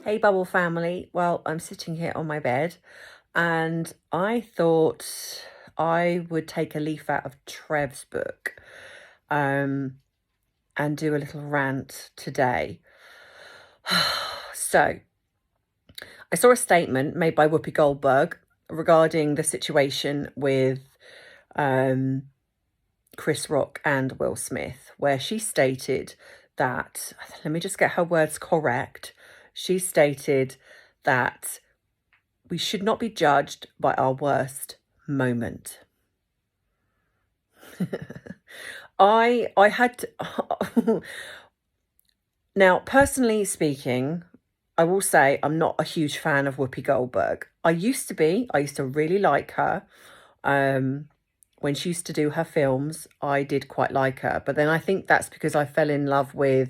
Hey, Bubble family. Well, I'm sitting here on my bed and I thought I would take a leaf out of Trev's book um, and do a little rant today. So, I saw a statement made by Whoopi Goldberg regarding the situation with um, Chris Rock and Will Smith, where she stated that, let me just get her words correct. She stated that we should not be judged by our worst moment. I had to, now, personally speaking, I will say I'm not a huge fan of Whoopi Goldberg. I used to really like her. When she used to do her films, I did quite like her. But then I think that's because I fell in love with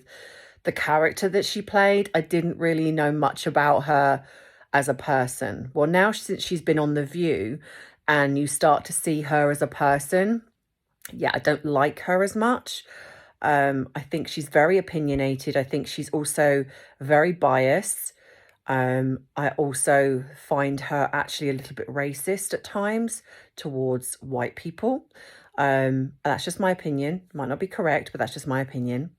the character that she played. I didn't really know much about her as a person. Well, now since she's been on The View and you start to see her as a person, yeah, I don't like her as much. I think she's very opinionated. I think she's also very biased. I also find her actually a little bit racist at times towards white people. That's just my opinion. Might not be correct, but that's just my opinion.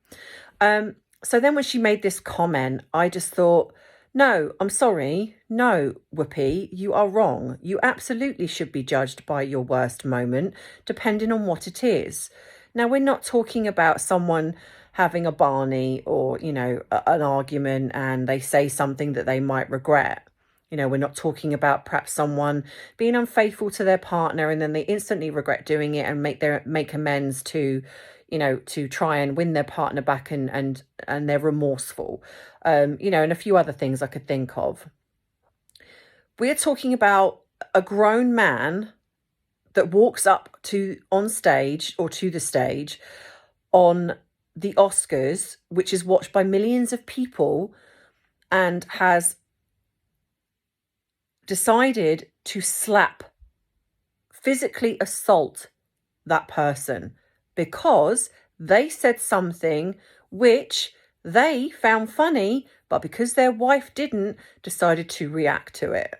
So then when she made this comment, I just thought, no, I'm sorry. No, Whoopi, you are wrong. You absolutely should be judged by your worst moment, depending on what it is. Now, we're not talking about someone having a Barney or, an argument and they say something that they might regret. We're not talking about perhaps someone being unfaithful to their partner and then they instantly regret doing it and make amends to try and win their partner back and they're remorseful, and a few other things I could think of. We're talking about a grown man that walks up on stage or to the stage on the Oscars, which is watched by millions of people, and has decided to physically assault that person because they said something which they found funny, but because their wife didn't, decided to react to it.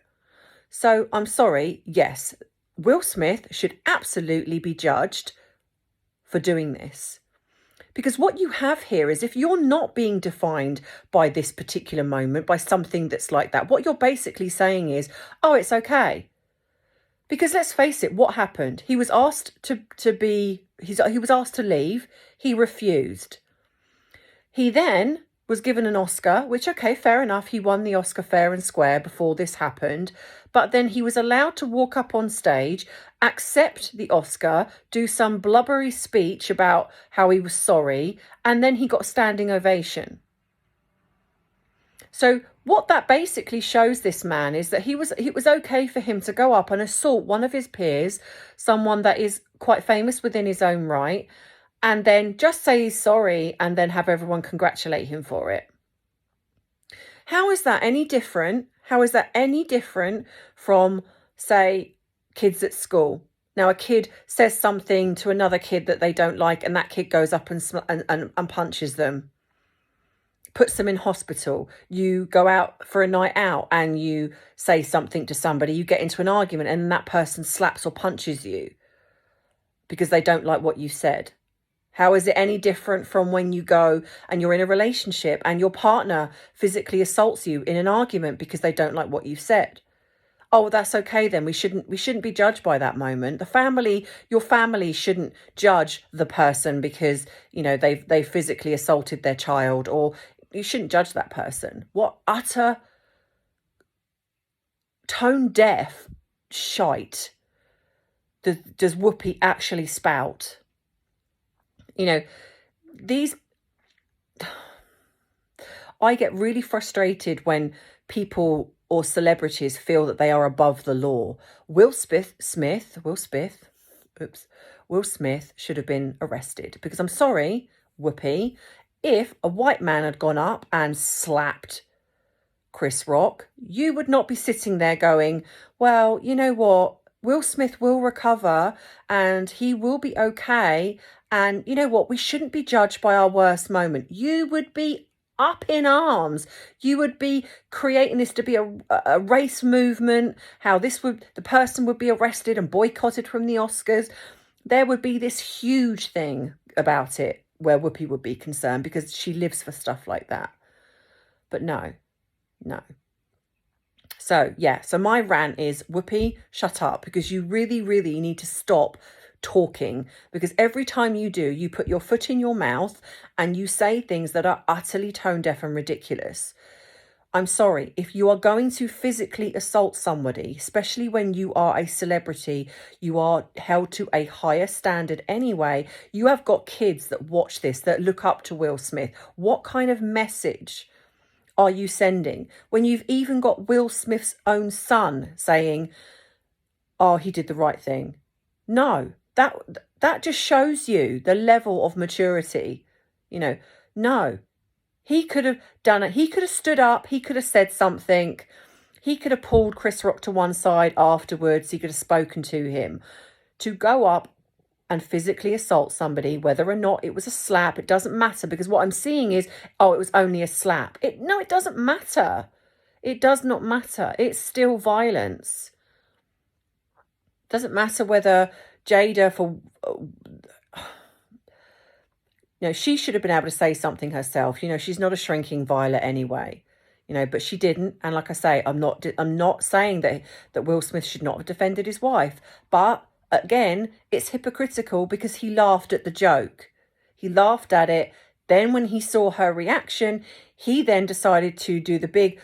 So I'm sorry, yes, Will Smith should absolutely be judged for doing this. Because what you have here is if you're not being defined by this particular moment, by something that's like that, what you're basically saying is, oh, it's okay. Because let's face it, what happened? He was asked he was asked to leave. He refused. He then was given an Oscar, which, okay, fair enough. He won the Oscar fair and square before this happened. But then he was allowed to walk up on stage, accept the Oscar, do some blubbery speech about how he was sorry, and then he got a standing ovation. So what that basically shows this man is that it was okay for him to go up and assault one of his peers, someone that is quite famous within his own right, and then just say he's sorry and then have everyone congratulate him for it. How is that any different? How is that any different from, say, kids at school? Now, a kid says something to another kid that they don't like and that kid goes up and punches them, puts them in hospital. You go out for a night out and you say something to somebody, you get into an argument and that person slaps or punches you because they don't like what you said. How is it any different from when you go and you're in a relationship and your partner physically assaults you in an argument because they don't like what you've said? Oh, that's okay then. We shouldn't be judged by that moment. Your family shouldn't judge the person because, they physically assaulted their child, or you shouldn't judge that person. What utter tone deaf shite does Whoopi actually spout? I get really frustrated when people or celebrities feel that they are above the law. Will Smith should have been arrested because I'm sorry, Whoopi, if a white man had gone up and slapped Chris Rock, you would not be sitting there going, well, you know what? Will Smith will recover and he will be okay. And you know what? We shouldn't be judged by our worst moment. You would be up in arms. You would be creating this to be a race movement, how the person would be arrested and boycotted from the Oscars. There would be this huge thing about it where Whoopi would be concerned because she lives for stuff like that. But no. So, yeah, so my rant is, Whoopi, shut up, because you really, really need to stop talking, because every time you do, you put your foot in your mouth and you say things that are utterly tone deaf and ridiculous. I'm sorry, if you are going to physically assault somebody, especially when you are a celebrity, you are held to a higher standard anyway. You have got kids that watch this, that look up to Will Smith. What kind of message are you sending when you've even got Will Smith's own son saying, oh, he did the right thing? No, that just shows you the level of maturity. No, he could have done it. He could have stood up. He could have said something. He could have pulled Chris Rock to one side afterwards. He could have spoken to him. To go up and physically assault somebody, whether or not it was a slap, it doesn't matter, because what I'm seeing is, oh, it was only a slap. No, it doesn't matter. It does not matter. It's still violence. Doesn't matter whether Jada, she should have been able to say something herself. She's not a shrinking violet anyway. But she didn't. And like I say, I'm not saying that Will Smith should not have defended his wife. But again, it's hypocritical because he laughed at the joke. He laughed at it. Then when he saw her reaction, he then decided to do the big,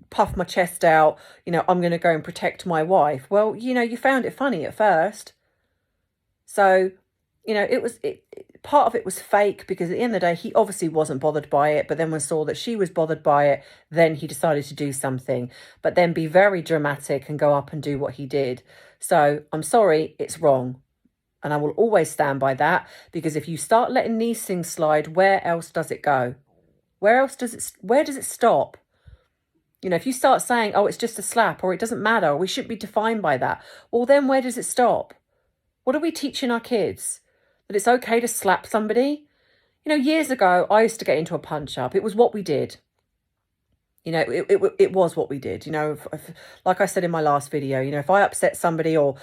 puff my chest out, I'm going to go and protect my wife. Well, you found it funny at first. So, part of it was fake, because at the end of the day, he obviously wasn't bothered by it. But then when saw that she was bothered by it, then he decided to do something, but then be very dramatic and go up and do what he did. So I'm sorry, it's wrong. And I will always stand by that, because if you start letting these things slide, where else does it go? Where does it stop? If you start saying, oh, it's just a slap, or it doesn't matter, or we shouldn't be defined by that, well, then where does it stop? What are we teaching our kids? That it's okay to slap somebody? Years ago, I used to get into a punch-up. It was what we did. It was what we did. Like I said in my last video, if I upset somebody or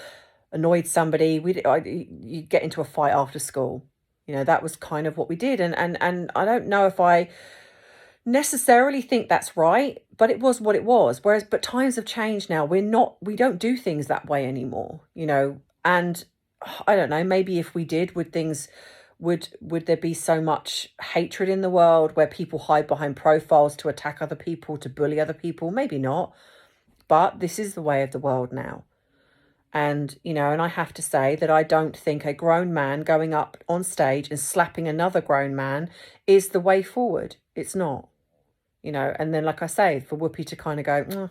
annoyed somebody, you get into a fight after school. That was kind of what we did. And I don't know if I necessarily think that's right, but it was what it was. But times have changed now. We don't do things that way anymore, and I don't know, maybe if we did, would there be so much hatred in the world where people hide behind profiles to attack other people, to bully other people? Maybe not. But this is the way of the world now. And, and I have to say that I don't think a grown man going up on stage and slapping another grown man is the way forward. It's not. And then, like I say, for Whoopi to kind of go,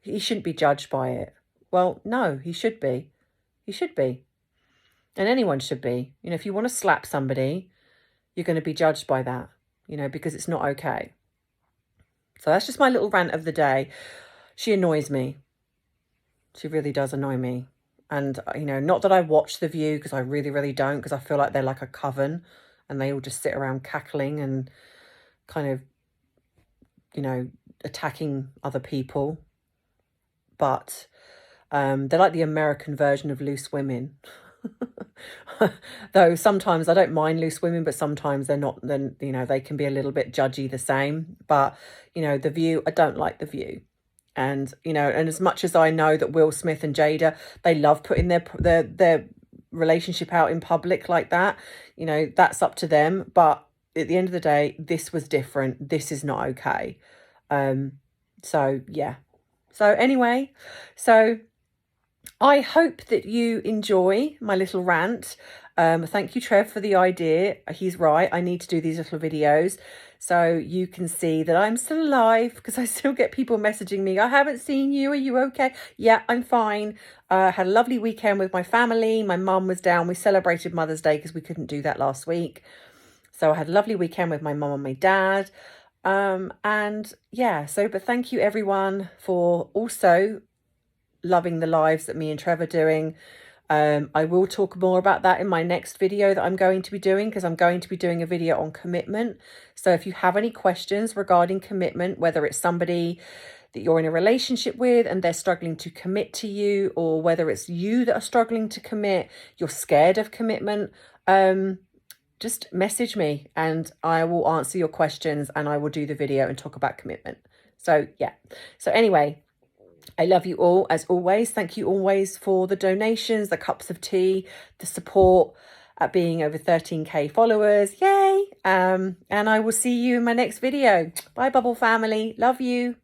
he shouldn't be judged by it. Well, no, he should be. He should be. And anyone should be. If you want to slap somebody, you're going to be judged by that, because it's not okay. So that's just my little rant of the day. She annoys me. She really does annoy me. And, not that I watch The View, because I really, really don't, because I feel like they're like a coven and they all just sit around cackling and kind of, attacking other people. But they're like the American version of Loose Women. Though sometimes I don't mind Loose Women, but sometimes they're not. Then they can be a little bit judgy the same. But The View, I don't like The View. And and as much as I know that Will Smith and Jada, they love putting their relationship out in public like that, that's up to them. But at the end of the day, this was different. This is not okay. So yeah. So anyway, I hope that you enjoy my little rant. Thank you, Trev, for the idea. He's right. I need to do these little videos so you can see that I'm still alive, because I still get people messaging me. I haven't seen you. Are you okay? Yeah, I'm fine. Had a lovely weekend with my family. My mum was down. We celebrated Mother's Day because we couldn't do that last week. So I had a lovely weekend with my mum and my dad. And yeah, but thank you everyone for also loving the lives that me and Trevor are doing. I will talk more about that in my next video that I'm going to be doing, because I'm going to be doing a video on commitment. So if you have any questions regarding commitment, whether it's somebody that you're in a relationship with and they're struggling to commit to you, or whether it's you that are struggling to commit, you're scared of commitment, just message me and I will answer your questions and I will do the video and talk about commitment. So yeah. So anyway, I love you all as always. Thank you always for the donations, the cups of tea, the support at being over 13k followers. Yay! And I will see you in my next video. Bye, Bubble family. Love you.